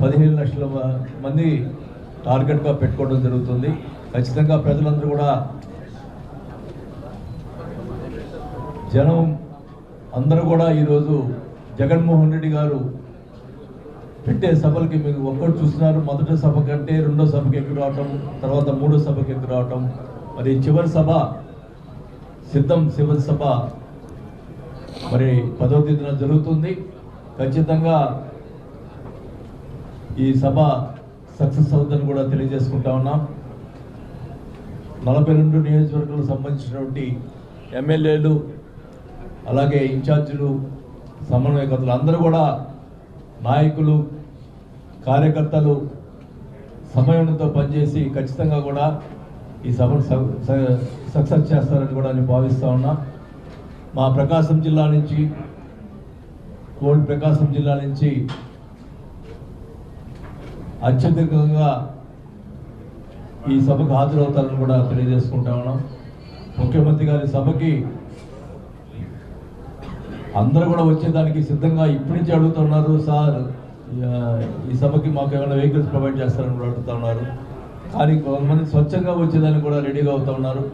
15 లక్షల మంది టార్గెట్గా పెట్టుకోవడం జరుగుతుంది. ఖచ్చితంగా ప్రజలందరూ కూడా జనం అందరూ కూడా ఈరోజు జగన్మోహన్ రెడ్డి గారు పెట్టే సభలకి మీరు ఒక్కరు చూస్తున్నారు. మొదటి సభ కంటే రెండో సభకి ఎక్కువ రావటం, తర్వాత మూడో సభకి ఎక్కువ రావటం, మరి చివరి సభ చివరి సభ మరి 10వ తేదీన జరుగుతుంది. ఖచ్చితంగా ఈ సభ సక్సెస్ అవుతుందని కూడా తెలియజేసుకుంటా ఉన్నాం. 42 నియోజకవర్గాలకు సంబంధించినటువంటి ఎమ్మెల్యేలు అలాగే ఇన్ఛార్జీలు సమన్వయకర్తలు అందరూ కూడా నాయకులు కార్యకర్తలు సమయంతో పనిచేసి ఖచ్చితంగా కూడా ఈ సభను సక్సెస్ చేస్తారని కూడా నేను భావిస్తూ ఉన్నా. మా ప్రకాశం జిల్లా నుంచి ఓల్డ్ ప్రకాశం జిల్లా నుంచి అత్యధికంగా ఈ సభకు హాజరవుతారని కూడా తెలియజేసుకుంటా ఉన్నాం. ముఖ్యమంత్రి గారి సభకి అందరూ కూడా వచ్చేదానికి సిద్ధంగా ఇప్పటి నుంచి అడుగుతున్నారు. సార్ ఈ సభకి మాకు ఏమైనా వెహికల్స్ ప్రొవైడ్ చేస్తారని కూడా అడుగుతూ ఉన్నారు. కానీ కొంతమంది స్వచ్ఛంగా వచ్చేదానికి కూడా రెడీగా అవుతూ ఉన్నారు.